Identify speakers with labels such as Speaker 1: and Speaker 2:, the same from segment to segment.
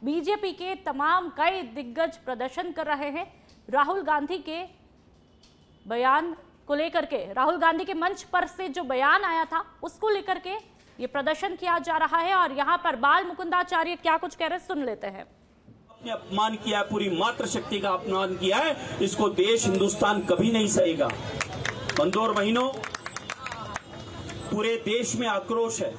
Speaker 1: BJP के तमाम कई दिग्गज प्रदर्शन कर रहे हैं राहुल गांधी के बयान को लेकर के। राहुल गांधी के मंच पर से जो बयान आया था उसको लेकर के ये प्रदर्शन किया जा रहा है और यहाँ पर बाल मुकुंदाचार्य क्या कुछ कह रहे हैं सुन लेते हैं।
Speaker 2: अपमान किया है, पूरी मातृशक्ति का अपमान किया है, इसको देश हिंदुस्तान कभी नहीं सहेगा। बंधुओं और बहनों, पूरे देश में आक्रोश है,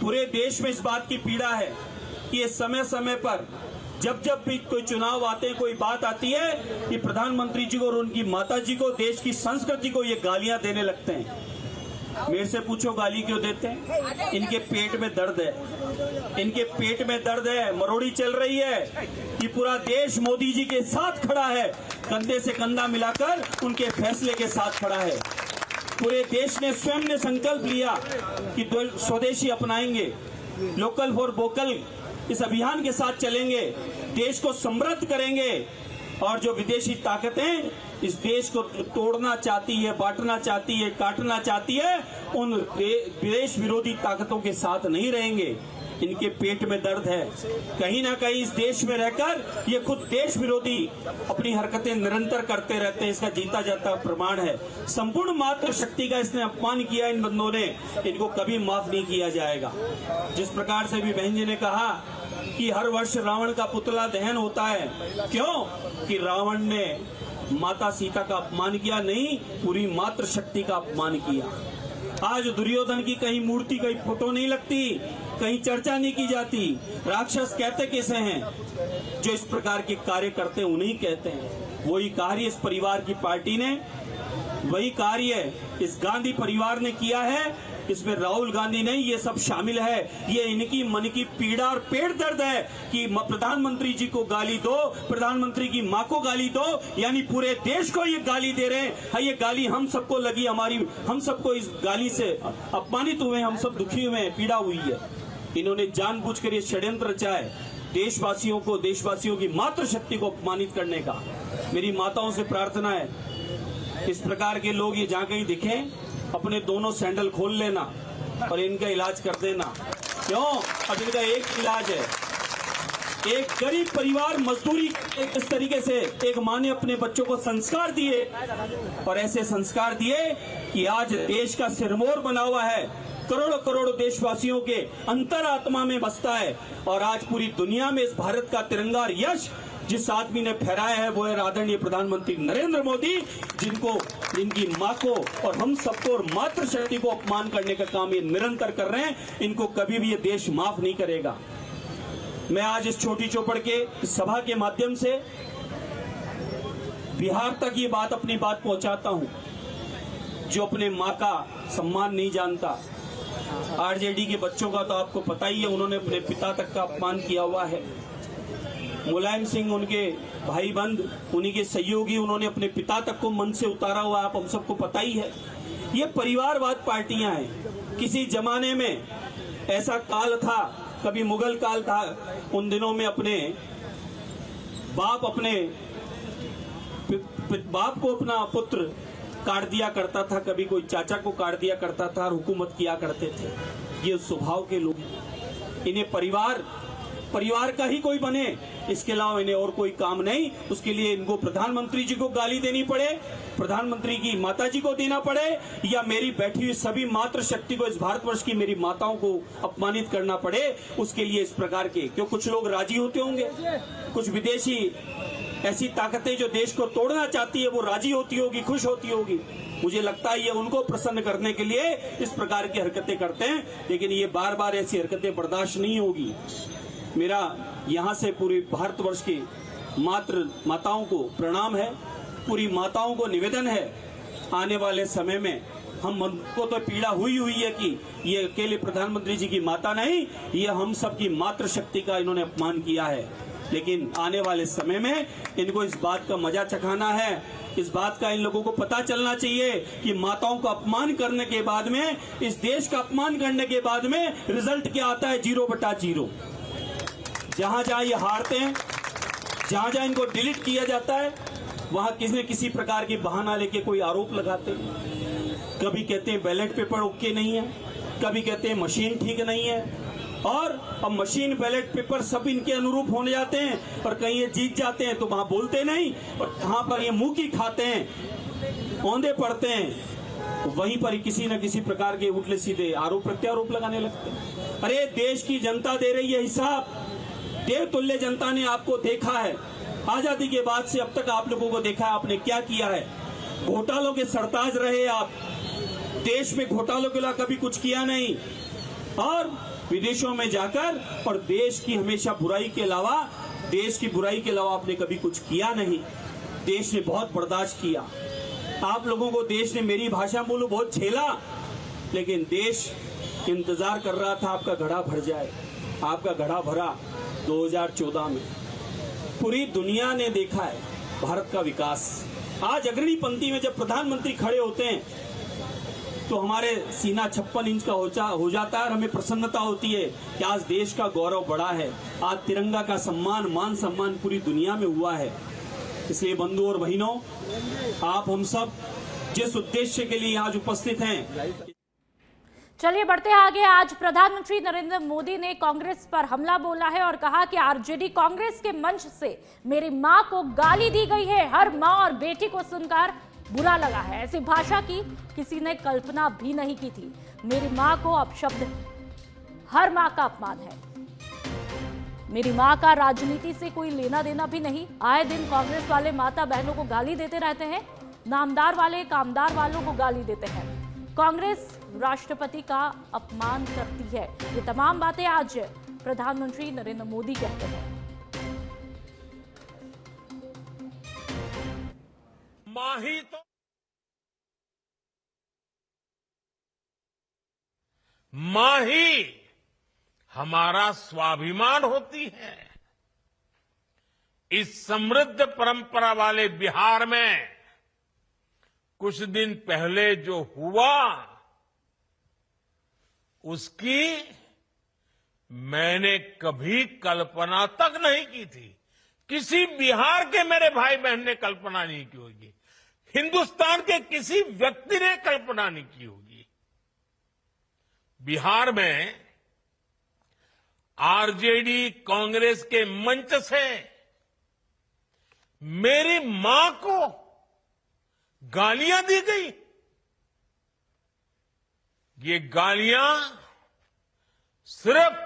Speaker 2: पूरे देश में इस बात की पीड़ा है कि ये समय समय पर जब जब भी कोई चुनाव आते हैं, कोई बात आती है कि प्रधानमंत्री जी को और उनकी माता जी को, देश की संस्कृति को ये गालियां देने लगते हैं। मेरे से पूछो गाली क्यों देते हैं? इनके पेट में दर्द है, इनके पेट में दर्द है, मरोड़ी चल रही है कि पूरा देश मोदी जी के साथ खड़ा है, कंधे से कंधा मिलाकर उनके फैसले के साथ खड़ा है। पूरे देश ने स्वयं ने संकल्प लिया कि स्वदेशी अपनाएंगे, लोकल फॉर वोकल इस अभियान के साथ चलेंगे, देश को समृद्ध करेंगे और जो विदेशी ताकतें इस देश को तोड़ना चाहती है, बांटना चाहती है, काटना चाहती है, उन विदेश विरोधी ताकतों के साथ नहीं रहेंगे। इनके पेट में दर्द है, कहीं ना कहीं इस देश में रहकर ये खुद देश विरोधी अपनी हरकतें निरंतर करते रहते हैं, इसका जीता जाता प्रमाण है। संपूर्ण मातृशक्ति का इसने अपमान किया इन बंदों ने, इनको कभी माफ नहीं किया जाएगा। जिस प्रकार से भी बहन जी ने कहा कि हर वर्ष रावण का पुतला दहन होता है, क्यों? कि रावण ने माता सीता का अपमान किया, नहीं, पूरी मातृशक्ति का अपमान किया। आज दुर्योधन की कहीं मूर्ति, कहीं फोटो नहीं लगती, कहीं चर्चा नहीं की जाती। राक्षस कहते किसे हैं? जो इस प्रकार के कार्य करते हैं उन्हीं कहते हैं। वही कार्य इस परिवार की पार्टी ने, वही कार्य इस गांधी परिवार ने किया है। इसमें राहुल गांधी नहीं, ये सब शामिल है। ये इनकी मन की पीड़ा और पेट दर्द है कि प्रधानमंत्री जी को गाली दो, प्रधानमंत्री की माँ को गाली दो, यानी पूरे देश को ये गाली दे रहे हैं। ये गाली हम सबको लगी, हम सबको इस गाली से अपमानित हुए, हम सब दुखी हुए, पीड़ा हुई है। इन्होंने जानबूझकर ये षड्यंत्र रचा है देशवासियों को, देशवासियों की मातृशक्ति को अपमानित करने का। मेरी माताओं से प्रार्थना है, इस प्रकार के लोग ये जहाँ कहीं दिखे, अपने दोनों सैंडल खोल लेना और इनका इलाज कर देना। क्यों? अब इनका एक इलाज है, एक गरीब परिवार मजदूरी इस तरीके से एक माँ ने अपने बच्चों को संस्कार दिए और ऐसे संस्कार दिए कि आज देश का सिरमौर बना हुआ है, करोड़ों करोड़ों देशवासियों के अंतरात्मा में बसता है। और आज पूरी दुनिया में इस भारत का तिरंगा और यश जिस आदमी ने फहराया है वो है आदरणीय प्रधानमंत्री नरेंद्र मोदी, जिनकी माँ को और हम सबको और मातृशक्ति को अपमान करने का काम ये निरंतर कर रहे हैं। इनको कभी भी ये देश माफ नहीं करेगा। मैं आज इस छोटी चौपड़ के सभा के माध्यम से बिहार तक ये बात, अपनी बात पहुंचाता हूं। जो अपने माँ का सम्मान नहीं जानता, आरजेडी के बच्चों का तो आपको पता ही है, उन्होंने अपने पिता तक का अपमान किया हुआ है। मुलायम सिंह उनके भाई बंद, उन्हीं के सहयोगी, उन्होंने अपने पिता तक को मन से उतारा हुआ, आप हम सबको पता ही है। ये परिवारवाद पार्टियां हैं। किसी जमाने में ऐसा काल था, कभी मुगल काल था, उन दिनों में अपने बाप को अपना पुत्र काट दिया करता था, कभी कोई चाचा को काट दिया करता था और हुकूमत किया करते थे। ये स्वभाव के लोग हैं। इन्हें परिवार का ही कोई बने, इसके अलावा इन्हें और कोई काम नहीं। उसके लिए इनको प्रधानमंत्री जी को गाली देनी पड़े, प्रधानमंत्री की माता जी को देना पड़े, या मेरी बैठी हुई सभी मातृशक्ति को, इस भारतवर्ष की मेरी माताओं को अपमानित करना पड़े, उसके लिए इस प्रकार के, क्यों कुछ लोग राजी होते होंगे, कुछ विदेशी ऐसी ताकतें जो देश को तोड़ना चाहती है वो राजी होती होगी, खुश होती होगी। मुझे लगता है ये उनको प्रसन्न करने के लिए इस प्रकार की हरकतें करते हैं, लेकिन ये बार बार ऐसी हरकतें बर्दाश्त नहीं होगी। मेरा यहाँ से पूरी भारतवर्ष की माताओं को प्रणाम है, पूरी माताओं को निवेदन है, आने वाले समय में हम को तो पीड़ा हुई है कि ये अकेले प्रधानमंत्री जी की माता नहीं, ये हम सब की मातृशक्ति का इन्होंने अपमान किया है। लेकिन आने वाले समय में इनको इस बात का मजा चखाना है, इस बात का इन लोगों को पता चलना चाहिए कि माताओं का अपमान करने के बाद में, इस देश का अपमान करने के बाद में रिजल्ट क्या आता है? 0/0। जहां जहां ये हारते हैं, जहां जहां इनको डिलीट किया जाता है, वहां किसी न किसी प्रकार की बहाना लेके कोई आरोप लगाते हैं। कभी कहते हैं बैलेट पेपर ओके नहीं है, कभी कहते हैं मशीन ठीक नहीं है, और अब मशीन बैलेट पेपर सब इनके अनुरूप होने जाते हैं, पर कहीं ये जीत जाते हैं तो वहां बोलते नहीं, और कहां पर ये मुंह की खाते हैं, औंधे पड़ते हैं, वहीं पर किसी न किसी प्रकार के उल्टे सीधे आरोप प्रत्यारोप लगाने लगते हैं। अरे देश की जनता दे रही है हिसाब, देवतुल्य जनता ने आपको देखा है, आजादी के बाद से अब तक आप लोगों को देखा है आपने क्या किया है। घोटालों के सरताज रहे आप, देश में घोटालों के अलावा कभी कुछ किया नहीं, और विदेशों में जाकर और देश की हमेशा बुराई के अलावा, देश की बुराई के अलावा आपने कभी कुछ किया नहीं। देश ने बहुत बर्दाश्त किया, आप लोगों को देश ने, मेरी भाषा बोलूं, बहुत झेला, लेकिन देश इंतजार कर रहा था आपका घड़ा भर जाए। आपका घड़ा भरा 2014 में। पूरी दुनिया ने देखा है भारत का विकास। आज अग्रणी पंक्ति में जब प्रधानमंत्री खड़े होते हैं तो हमारे सीना 56 इंच का हो जाता है, और हमें प्रसन्नता होती है कि आज देश का गौरव बढ़ा है, आज तिरंगा का सम्मान, मान सम्मान पूरी दुनिया में हुआ है। इसलिए बंधु और बहनों, आप हम सब जिस उद्देश्य के लिए आज उपस्थित हैं,
Speaker 1: चलिए बढ़ते हैं आगे। आज प्रधानमंत्री नरेंद्र मोदी ने कांग्रेस पर हमला बोला है और कहा कि आरजेडी कांग्रेस के मंच से मेरी मां को गाली दी गई है। हर मां और बेटी को सुनकर बुरा लगा है। ऐसी भाषा की किसी ने कल्पना भी नहीं की थी। मेरी मां को अपशब्द हर मां का अपमान है। मेरी मां का राजनीति से कोई लेना देना भी नहीं। आए दिन कांग्रेस वाले माता बहनों को गाली देते रहते हैं, नामदार वाले कामदार वालों को गाली देते हैं। कांग्रेस राष्ट्रपति का अपमान करती है। ये तमाम बातें आज प्रधानमंत्री नरेंद्र मोदी कहते हैं।
Speaker 3: मां ही हमारा स्वाभिमान होती है। इस समृद्ध परंपरा वाले बिहार में कुछ दिन पहले जो हुआ, उसकी मैंने कभी कल्पना तक नहीं की थी। किसी बिहार के मेरे भाई बहन ने कल्पना नहीं की होगी, हिंदुस्तान के किसी व्यक्ति ने कल्पना नहीं की होगी। बिहार में आरजेडी कांग्रेस के मंच से मेरी मां को गालियां दी गई। ये गालियां सिर्फ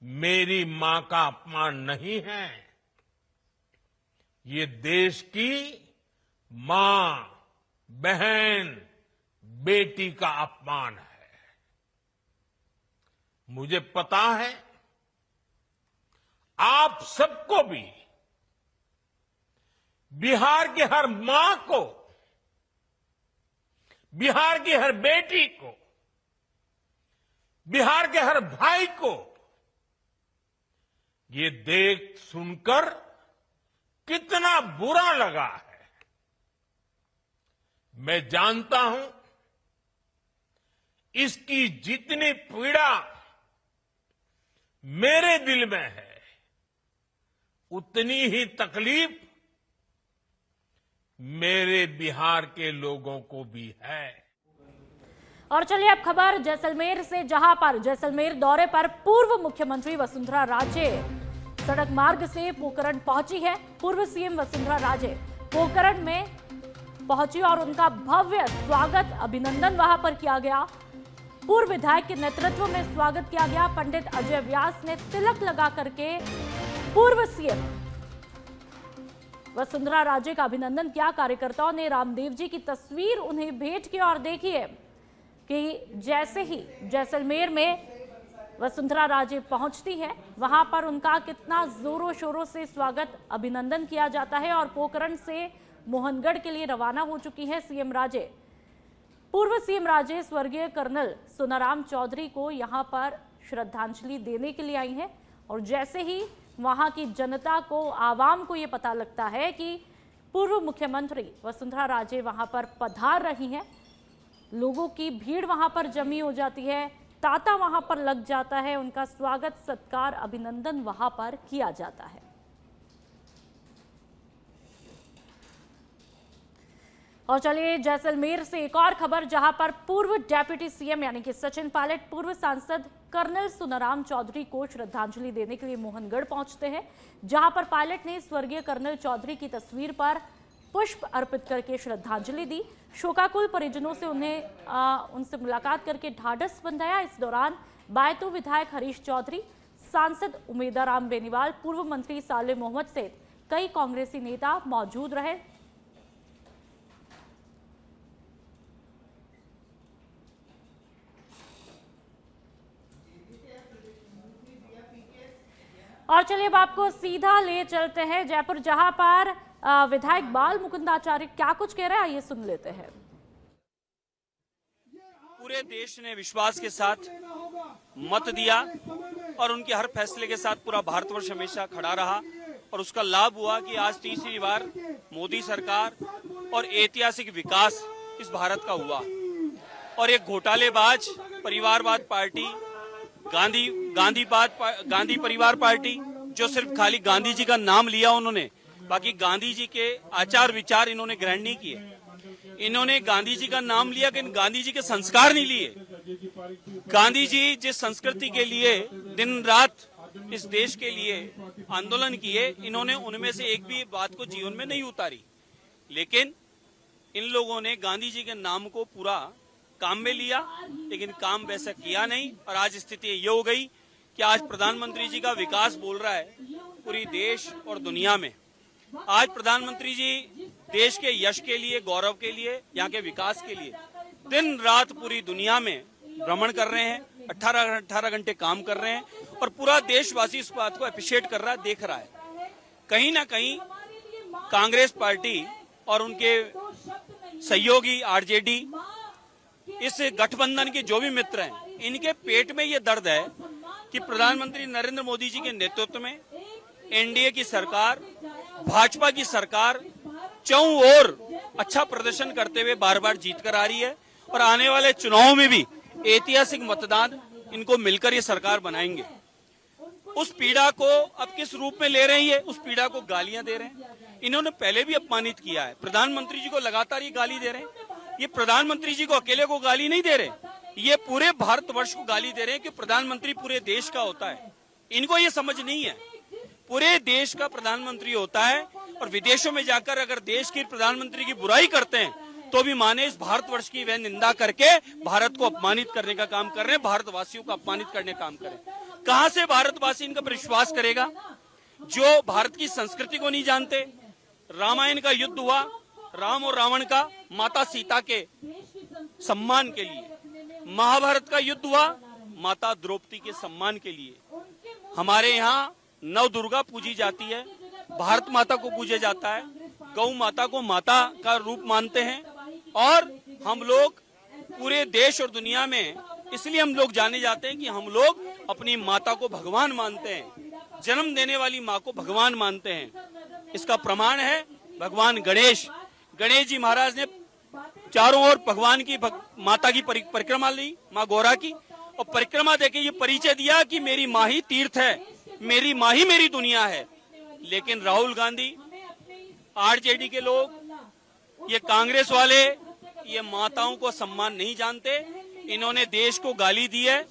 Speaker 3: मेरी मां का अपमान नहीं है, ये देश की मां, बहन, बेटी का अपमान है। मुझे पता है आप सबको भी, बिहार की हर मां को, बिहार की हर बेटी को, बिहार के हर भाई को ये देख सुनकर कितना बुरा लगा है। मैं जानता हूं इसकी जितनी पीड़ा मेरे दिल में है, उतनी ही तकलीफ मेरे बिहार के लोगों को भी है।
Speaker 1: और चलिए अब खबर जैसलमेर से, जहां पर जैसलमेर दौरे पर पूर्व मुख्यमंत्री वसुंधरा राजे सड़क मार्ग से पोकरण पहुंची है। पूर्व सीएम वसुंधरा राजे पोकरण में पहुंची और उनका भव्य स्वागत, अभिनंदन वहां पर किया गया। पूर्व विधायक के नेतृत्व में स्वागत किया गया। पंडित अजय व्यास ने तिलक लगा करके पूर्व सीएम वसुंधरा राजे का अभिनंदन किया। कार्यकर्ताओं ने रामदेव जी की तस्वीर उन्हें भेंट की और देखिए कि जैसे ही जैसलमेर में वसुंधरा राजे पहुंचती है, वहां पर उनका कितना जोरों शोरों से स्वागत, अभिनंदन किया जाता है। और पोकरण से मोहनगढ़ के लिए रवाना हो चुकी है सीएम राजे। पूर्व सीएम राजे स्वर्गीय कर्नल सुनाराम चौधरी को यहां पर श्रद्धांजलि देने के लिए आई हैं। और जैसे ही वहां की जनता को, आवाम को ये पता लगता है कि पूर्व मुख्यमंत्री वसुंधरा राजे वहां पर पधार रही हैं, लोगों की भीड़ वहां पर जमी हो जाती है, तांता वहां पर लग जाता है, उनका स्वागत, सत्कार, अभिनंदन वहां पर किया जाता है। और चलिए जैसलमेर से एक और खबर, जहां पर पूर्व डेप्यूटी सीएम यानी कि सचिन पायलट, पूर्व सांसद कर्नल सुनाराम चौधरी को श्रद्धांजलि देने के लिए मोहनगढ़ पहुंचते हैं, जहां पर पायलट ने स्वर्गीय कर्नल चौधरी की तस्वीर पर पुष्प अर्पित करके श्रद्धांजलि दी। शोकाकुल परिजनों से उनसे मुलाकात करके ढाढ़स बंधाया। इस दौरान बायतू विधायक हरीश चौधरी, सांसद उमेदाराम बेनीवाल, पूर्व मंत्री साले मोहम्मद सहित कई कांग्रेसी नेता मौजूद रहे। और चलिए अब आपको सीधा ले चलते हैं जयपुर, जहां पर विधायक बाल मुकुंद आचार्य क्या कुछ कह रहे हैं, आइए सुन लेते हैं।
Speaker 4: पूरे देश ने विश्वास के साथ मत दिया और उनके हर फैसले के साथ पूरा भारतवर्ष हमेशा खड़ा रहा और उसका लाभ हुआ कि आज तीसरी बार मोदी सरकार और ऐतिहासिक विकास इस भारत का हुआ। और एक घोटालेबाज परिवारवाद पार्टी गांधी परिवार पार्टी, जो सिर्फ खाली गांधी जी का नाम लिया उन्होंने, बाकी गांधी जी के आचार विचार इन्होंने ग्रहण नहीं किए। इन्होंने गांधी जी का नाम लिया लेकिन गांधी जी के संस्कार नहीं लिए। गांधी जी जिस संस्कृति के लिए दिन रात इस देश के लिए आंदोलन किए, इन्होंने उनमें से एक भी बात को जीवन में नहीं उतारी। लेकिन इन लोगों ने गांधी जी के नाम को पूरा काम में लिया, लेकिन काम वैसा किया नहीं। और आज स्थिति ये हो गई कि आज प्रधानमंत्री जी का विकास बोल रहा है पूरी देश और दुनिया में। आज प्रधानमंत्री जी देश के यश के लिए, गौरव के लिए, यहाँ के विकास के लिए दिन रात पूरी दुनिया में भ्रमण कर रहे हैं, 18 घंटे काम कर रहे हैं और पूरा देशवासी इस बात को अप्रिशिएट कर रहा है, देख रहा है। कहीं ना कहीं कांग्रेस पार्टी और उनके सहयोगी आरजेडी, इस गठबंधन के जो भी मित्र हैं, इनके पेट में ये दर्द है कि प्रधानमंत्री नरेंद्र मोदी जी के नेतृत्व में एनडीए की सरकार, भाजपा की सरकार चौं ओर अच्छा प्रदर्शन करते हुए बार बार जीत कर आ रही है और आने वाले चुनाव में भी ऐतिहासिक मतदान इनको मिलकर ये सरकार बनाएंगे। उस पीड़ा को अब किस रूप में ले रही है? उस पीड़ा को गालियां दे रहे हैं। इन्होंने पहले भी अपमानित किया है, प्रधानमंत्री जी को लगातार ये गाली दे रहे हैं। ये प्रधानमंत्री जी को अकेले को गाली नहीं दे रहे, ये पूरे भारतवर्ष को गाली दे रहे हैं कि प्रधानमंत्री पूरे देश का होता है। इनको ये समझ नहीं है, पूरे देश का प्रधानमंत्री होता है और विदेशों में जाकर अगर देश के प्रधानमंत्री की बुराई करते हैं तो भी माने इस भारतवर्ष की वह निंदा करके भारत को अपमानित करने का काम कर रहे हैं, भारतवासियों को अपमानित करने का काम कर रहे हैं। कहां से भारतवासी इनका पर विश्वास करेगा जो भारत की संस्कृति को नहीं जानते? रामायण का युद्ध हुआ राम और रावण का माता सीता के सम्मान के लिए, महाभारत का युद्ध हुआ माता द्रौपदी के सम्मान के लिए। हमारे यहाँ नव दुर्गा पूजी जाती है, भारत माता को पूजा जाता है, गौ माता को माता का रूप मानते हैं और हम लोग पूरे देश और दुनिया में इसलिए हम लोग जाने जाते हैं कि हम लोग अपनी माता को भगवान मानते हैं, जन्म देने वाली माँ को भगवान मानते हैं। इसका प्रमाण है भगवान गणेश जी महाराज ने चारों ओर भगवान की माता की परिक्रमा ली, माँ गौरा की, और परिक्रमा देके ये परिचय दिया कि मेरी माँ ही तीर्थ है, मेरी माँ ही मेरी दुनिया है। लेकिन राहुल गांधी, आरजेडी के लोग, ये कांग्रेस वाले, ये माताओं को सम्मान नहीं जानते। इन्होंने देश को गाली दी है,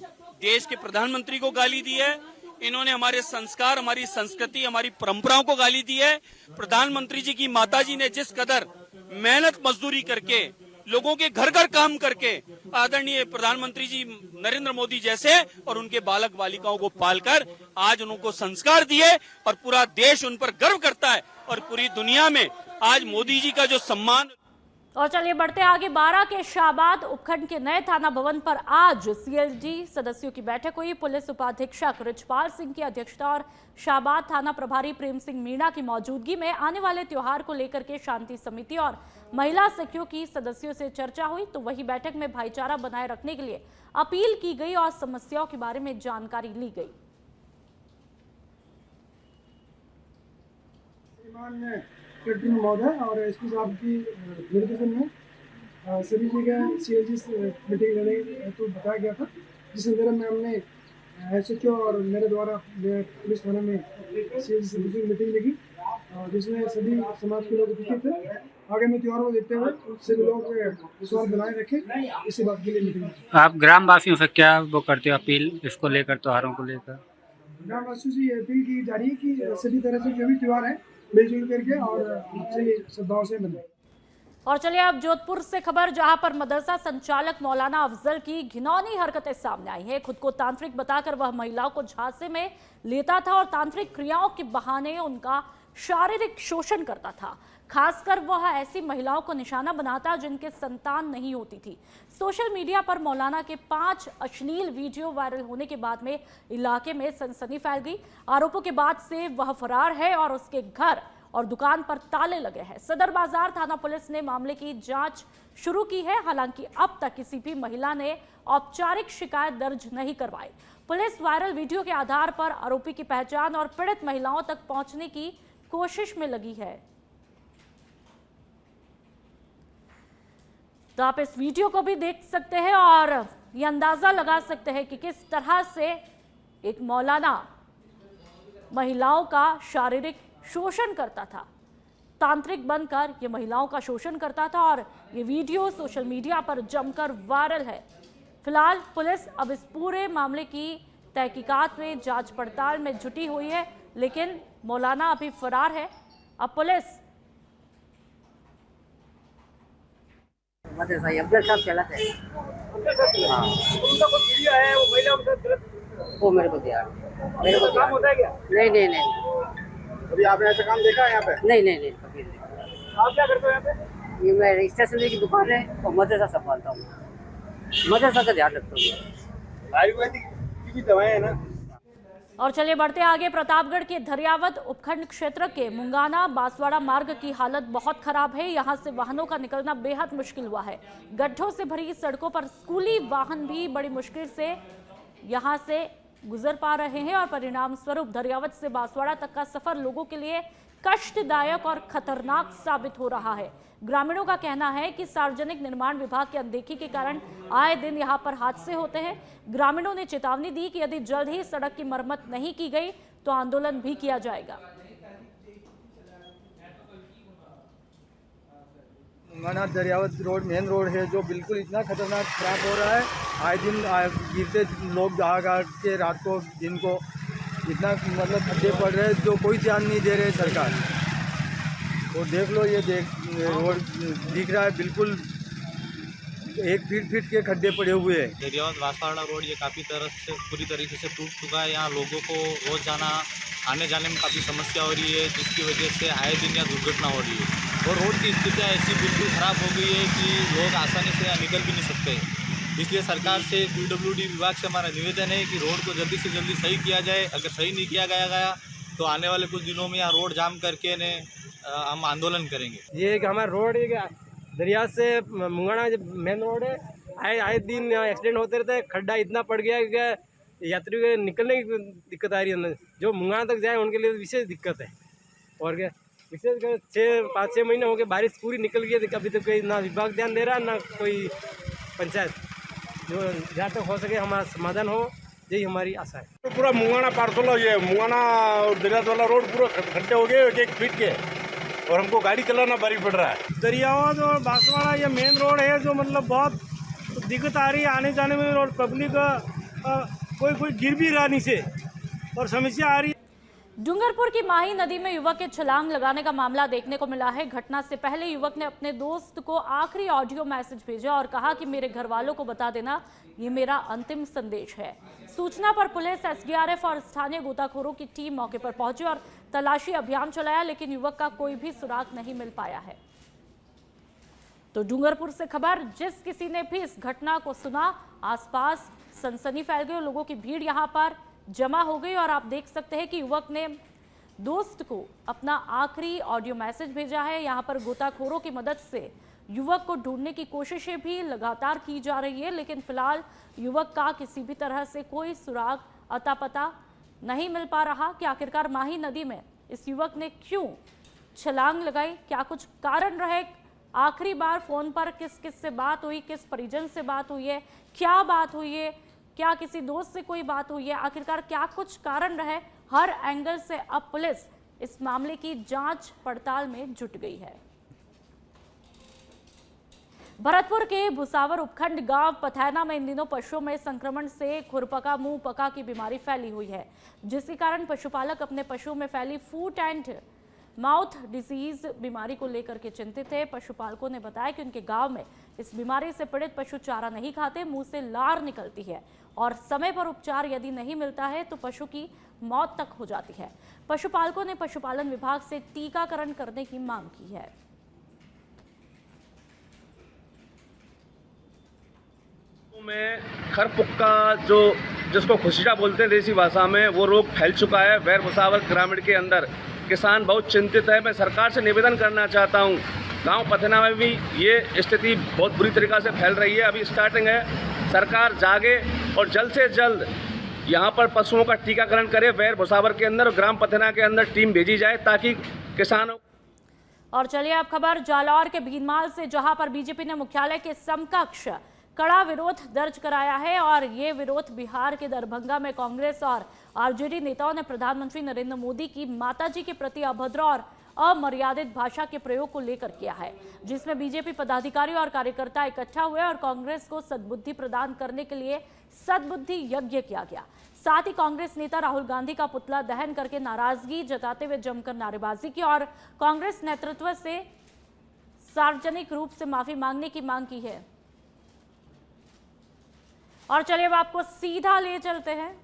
Speaker 4: देश के प्रधानमंत्री को गाली दी है, इन्होंने हमारे संस्कार, हमारी संस्कृति, हमारी परंपराओं को गाली दी है। प्रधानमंत्री जी की माताजी ने जिस कदर मेहनत मजदूरी करके, लोगों के घर घर काम करके आदरणीय प्रधानमंत्री जी नरेंद्र मोदी जैसे और उनके बालक बालिकाओं को पालकर आज उनको संस्कार दिए और पूरा देश उन पर गर्व करता है और पूरी दुनिया में आज मोदी जी का जो सम्मान।
Speaker 1: और चलिए बढ़ते आगे। 12 के शाहबाद उपखंड के नए थाना भवन पर आज सीएलजी सदस्यों की बैठक हुई। पुलिस उपाधीक्षक रिचपाल सिंह की अध्यक्षता और शाहबाद थाना प्रभारी प्रेम सिंह मीणा की मौजूदगी में आने वाले त्योहार को लेकर के शांति समिति और महिला सखियों की सदस्यों से चर्चा हुई। तो वही बैठक में भाईचारा बनाए रखने के लिए अपील की गई और समस्याओं के बारे में जानकारी ली गई।
Speaker 5: कलेक्टर महोदय और एसपी साहब की निर्देशन में सभी जगह सीएलजी मीटिंग लेने तो बताया गया था, जिस संदर्भ में हमने एसएचओ और मेरे द्वारा पुलिस थाने में सीएलजी मीटिंग लगी जिसमें सभी समाज के लोग उपस्थित थे आगामी त्योहारों को देखते हुए सभी लोग विश्वास बनाए रखें, इसी बात के लिए मीटिंग।
Speaker 6: आप ग्राम वासियों से क्या वो करते हो अपील इसको लेकर, त्योहारों को लेकर?
Speaker 5: ग्रामवासियों से ये अपील की जा रही है कि सभी तरह से जो भी त्यौहार है मिलजुल करके और सही सद्भाव से मनाएं।
Speaker 1: और चलिए अब जोधपुर से खबर, जहां पर मदरसा संचालक मौलाना अफजल की घिनौनी हरकतें सामने आई हैं। खुद को तांत्रिक बताकर वह महिलाओं को झांसे में लेता था और तांत्रिक क्रियाओं के बहाने उनका शारीरिक शोषण करता था। खासकर वह ऐसी महिलाओं को निशाना बनाता जिनके संतान नहीं होती थी। सोशल मीडिया पर मौलाना के 5 अश्लील वीडियो वायरल होने के बाद में इलाके में सनसनी फैल गई। आरोपों के बाद से वह फरार है और उसके घर और दुकान पर ताले लगे हैं। सदर बाजार थाना पुलिस ने मामले की जांच शुरू की है। हालांकि अब तक किसी भी महिला ने औपचारिक शिकायत दर्ज नहीं करवाई। पुलिस वायरल वीडियो के आधार पर आरोपी की पहचान और पीड़ित महिलाओं तक पहुंचने की कोशिश में लगी है। तो आप इस वीडियो को भी देख सकते हैं और ये अंदाजा लगा सकते हैं कि किस तरह से एक मौलाना महिलाओं का शारीरिक शोषण करता था। तांत्रिक बनकर ये महिलाओं का शोषण करता था और ये वीडियो सोशल मीडिया पर जमकर वायरल है। फिलहाल पुलिस अब इस पूरे मामले की तहकीकात में जांच पड़ताल में जुटी हुई है, लेकिन मौलाना अभी फरार है। अब पुलिस
Speaker 7: अब्दुल साहब चलाते हैं। हाँ। वो मेरे को दिया, मेरे को काम होता है क्या? नहीं।
Speaker 8: अभी आपने ऐसा काम देखा है यहाँ पे?
Speaker 7: नहीं कभी नहीं।
Speaker 8: आप क्या करते हो यहाँ पे?
Speaker 7: ये मेरी स्टेशनरी की दुकान है और मदरसा संभालता हूँ। मदरसा का ध्यान रखता हूँ।
Speaker 8: आयुर्वेदिक की दवाएं है ना।
Speaker 1: और चलिए बढ़ते आगे। प्रतापगढ़ के धरियावद उपखंड क्षेत्र के मुंगाना बांसवाड़ा मार्ग की हालत बहुत खराब है। यहां से वाहनों का निकलना बेहद मुश्किल हुआ है। गड्ढों से भरी सड़कों पर स्कूली वाहन भी बड़ी मुश्किल से यहां से गुजर पा रहे हैं और परिणाम स्वरूप धरियावद से बांसवाड़ा तक का सफर लोगों के लिए कष्टदायक और खतरनाक साबित हो रहा है। ग्रामीणों का कहना है कि सार्वजनिक निर्माण विभाग की अनदेखी के कारण आए दिन यहां पर हादसे होते हैं। ग्रामीणों ने चेतावनी दी कि यदि जल्द ही सड़क की मरम्मत नहीं की गई तो आंदोलन भी किया जाएगा।
Speaker 8: मुंगाना दरियावद रोड मेन रोड है जो बिल्कुल इतना खतरनाक खराब हो रहा है। आए दिन गिरते लोग जहाँ के रात को दिन को इतना मतलब खड्डे पड़ रहे हैं जो कोई ध्यान नहीं दे रहे सरकार। और देख लो ये रोड दिख रहा है बिल्कुल 1 फीट के खड्डे पड़े हुए हैं।
Speaker 9: दरियावद बांसवाड़ा रोड ये काफ़ी तरह से पूरी तरीके से टूट चुका है। यहाँ लोगों को रोज जाना आने जाने में काफ़ी समस्या हो रही है, जिसकी वजह से आए दिन यहाँ दुर्घटना हो रही है। और रोड की स्थितियाँ ऐसी बिल्कुल ख़राब हो गई है कि लोग आसानी से यहाँ निकल भी नहीं सकते। इसलिए सरकार से PWD विभाग से हमारा निवेदन है कि रोड को जल्दी से जल्दी सही किया जाए। अगर सही नहीं किया गया तो आने वाले कुछ दिनों में यहाँ रोड जाम करके हम आंदोलन करेंगे।
Speaker 8: ये एक हमारा रोड है दरिया से मुंगाना मेन रोड है। आए दिन एक्सीडेंट होते रहते हैं। खड्डा इतना पड़ गया कि यात्रियों के निकलने की दिक्कत आ रही है। जो मुंगाना तक जाए उनके लिए विशेष दिक्कत है। और क्या विशेष 5-6 महीने हो गए, बारिश पूरी निकल गई है। अभी तक कोई ना विभाग ध्यान दे रहा है ना कोई पंचायत। जो जहाँ तक हो सके हमारा समाधान हो, यही हमारी आशा है।
Speaker 3: पूरा मुंगाना पार्सल ये मुंगाना और दरियावद वाला रोड पूरा खड्डे हो गए 1 फीट के, और हमको गाड़ी चलाना भारी पड़ रहा है।
Speaker 8: दरियावद और बांसवाड़ा ये मेन रोड है जो मतलब बहुत दिक्कत आ रही है आने जाने में। और पब्लिक कोई गिर भी रहा नीचे और समस्या आ रही है।
Speaker 1: डूंगरपुर की माही नदी में युवक के छलांग लगाने का मामला देखने को मिला है। घटना से पहले युवक ने अपने दोस्त को आखिरी ऑडियो मैसेज भेजा और कहा कि मेरे घर वालों को बता देना, ये मेरा अंतिम संदेश है। सूचना पर पुलिस, SDRF और स्थानीय गोताखोरों की टीम मौके पर पहुंची और तलाशी अभियान चलाया, लेकिन युवक का कोई भी सुराग नहीं मिल पाया है। तो डूंगरपुर से खबर, जिस किसी ने भी इस घटना को सुना, आसपास सनसनी फैल गई और लोगों की भीड़ यहां पर जमा हो गई। और आप देख सकते हैं कि युवक ने दोस्त को अपना आखिरी ऑडियो मैसेज भेजा है। यहां पर गोताखोरों की मदद से युवक को ढूंढने की कोशिशें भी लगातार की जा रही है, लेकिन फिलहाल युवक का किसी भी तरह से कोई सुराग अता पता नहीं मिल पा रहा कि आखिरकार माही नदी में इस युवक ने क्यों छलांग लगाई, क्या कुछ कारण रहे, आखिरी बार फोन पर किस किस से बात हुई, किस परिजन से बात हुई है, क्या बात हुई है, क्या किसी दोस्त से कोई बात हुई है, आखिरकार क्या कुछ कारण रहे। हर एंगल से अब पुलिस इस मामले की जांच पड़ताल में जुट गई है। भरतपुर के भुसावर उपखंड गांव पथैना में इन दिनों पशुओं में संक्रमण से खुरपका मुंह पका की बीमारी फैली हुई है, जिसके कारण पशुपालक अपने पशुओं में फैली फूट एंड माउथ डिजीज बीमारी को लेकर के चिंतित है। पशुपालकों ने बताया कि उनके गांव में इस बीमारी से पीड़ित पशु चारा नहीं खाते, मुंह से लार निकलती है और समय पर उपचार यदि नहीं मिलता है तो पशु की मौत तक हो जाती है। पशुपालकों ने पशुपालन विभाग से टीकाकरण करने की मांग की है।
Speaker 10: में खरपुक्का जिसको खुशिया बोलते हैं देसी भाषा में, वो रोग फैल चुका है वैर भुसावर ग्रामीण के अंदर। किसान बहुत चिंतित है। मैं सरकार से निवेदन करना चाहता हूँ, गांव पथना में भी ये स्थिति बहुत बुरी तरीक़ा से फैल रही है। अभी स्टार्टिंग है, सरकार जागे और जल्द से जल्द यहाँ पर पशुओं का टीकाकरण करे। वैर भुसावर के अंदर ग्राम पथना के अंदर टीम भेजी जाए ताकि किसानों।
Speaker 1: और चलिए अब खबर जालौर के भीनमाल से, जहां पर बीजेपी ने मुख्यालय के समकक्ष कड़ा विरोध दर्ज कराया है और ये विरोध बिहार के दरभंगा में कांग्रेस और आरजेडी नेताओं ने प्रधानमंत्री नरेंद्र मोदी की माताजी के प्रति अभद्र और अमर्यादित भाषा के प्रयोग को लेकर किया है, जिसमें बीजेपी पदाधिकारी और कार्यकर्ता इकट्ठा हुए और कांग्रेस को सद्बुद्धि प्रदान करने के लिए सद्बुद्धि यज्ञ किया गया। साथ ही कांग्रेस नेता राहुल गांधी का पुतला दहन करके नाराजगी जताते हुए जमकर नारेबाजी की और कांग्रेस नेतृत्व से सार्वजनिक रूप से माफी मांगने की मांग की है। और चलिए अब आपको सीधा ले चलते हैं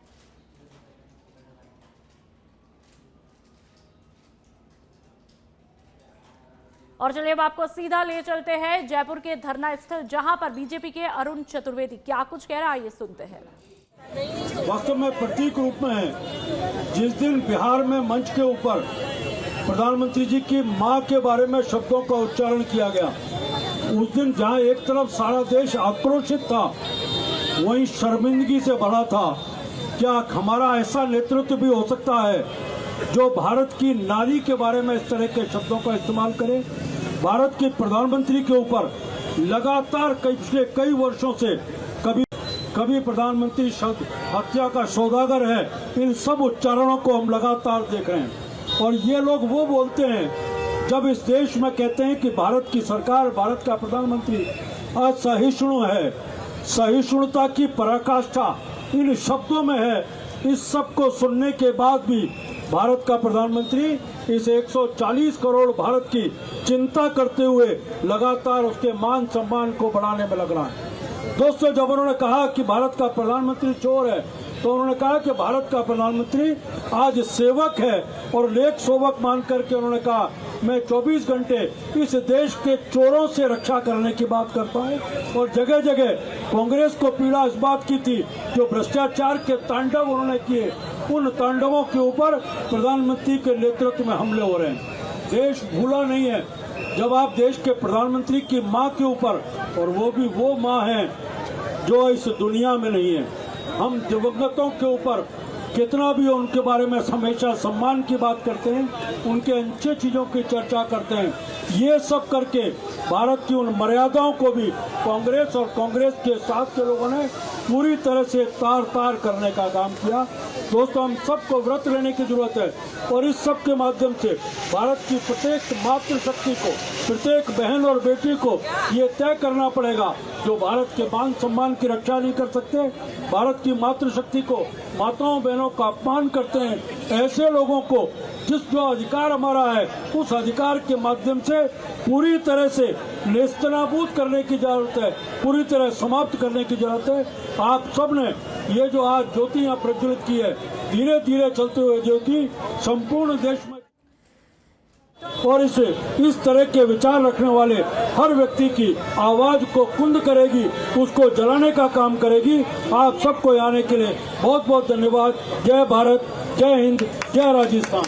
Speaker 1: जयपुर के धरना स्थल, जहां पर बीजेपी के अरुण चतुर्वेदी क्या कुछ कह रहा है, ये सुनते हैं।
Speaker 11: वास्तव में प्रतीक रूप में है। जिस दिन बिहार में मंच के ऊपर प्रधानमंत्री जी की मां के बारे में शब्दों का उच्चारण किया गया, उस दिन जहां एक तरफ सारा देश आक्रोशित था, वहीं शर्मिंदगी से भरा था। क्या हमारा ऐसा नेतृत्व भी हो सकता है जो भारत की नारी के बारे में इस तरह के शब्दों का इस्तेमाल करे? भारत के प्रधानमंत्री के ऊपर लगातार पिछले कई वर्षों से कभी प्रधानमंत्री हत्या का सौदागर है, इन सब उच्चारणों को हम लगातार देख रहे हैं। और ये लोग वो बोलते हैं जब इस देश में कहते हैं कि भारत की सरकार, भारत का प्रधानमंत्री असहिष्णु है। सहिष्णुता की पराकाष्ठा इन शब्दों में है। इस सब को सुनने के बाद भी भारत का प्रधानमंत्री इस 140 करोड़ भारत की चिंता करते हुए लगातार उसके मान सम्मान को बढ़ाने में लग रहा है। दोस्तों, जब उन्होंने कहा कि भारत का प्रधानमंत्री चोर है, तो उन्होंने कहा कि भारत का प्रधानमंत्री आज सेवक है और लेख सेवक मान करके उन्होंने कहा मैं 24 घंटे इस देश के चोरों से रक्षा करने की बात करता हूं। और जगह जगह कांग्रेस को पीड़ा इस बात की थी जो भ्रष्टाचार के तांडव उन्होंने किए, उन तांडवों के ऊपर प्रधानमंत्री के नेतृत्व में हमले हो रहे हैं। देश भूला नहीं है। जब आप देश के प्रधानमंत्री की मां के ऊपर, और वो भी वो मां है जो इस दुनिया में नहीं है, हम दिवंगतों के ऊपर कितना भी उनके बारे में हमेशा सम्मान की बात करते हैं, उनके अच्छे चीजों की चर्चा करते हैं, ये सब करके भारत की उन मर्यादाओं को भी कांग्रेस और कांग्रेस के साथ के लोगों ने पूरी तरह से तार तार करने का काम किया। दोस्तों, हम सबको व्रत लेने की जरूरत है और इस सब के माध्यम से भारत की प्रत्येक मातृशक्ति को, प्रत्येक बहन और बेटी को ये तय करना पड़ेगा जो भारत के मान सम्मान की रक्षा नहीं कर सकते, भारत की मातृशक्ति को, माताओं बहनों का अपमान करते हैं, ऐसे लोगों को जो अधिकार हमारा है उस अधिकार के माध्यम से पूरी तरह से नेस्तनाबूद करने की जरूरत है, पूरी तरह समाप्त करने की जरूरत है। आप सब ने ये जो आज ज्योति यहाँ प्रज्वलित की है, धीरे धीरे चलते हुए ज्योति संपूर्ण देश में, और इस तरह के विचार रखने वाले हर व्यक्ति की आवाज को कुंद करेगी, उसको जलाने का काम करेगी। आप सबको आने के लिए बहुत बहुत धन्यवाद। जय भारत, जय हिंद, जय राजस्थान।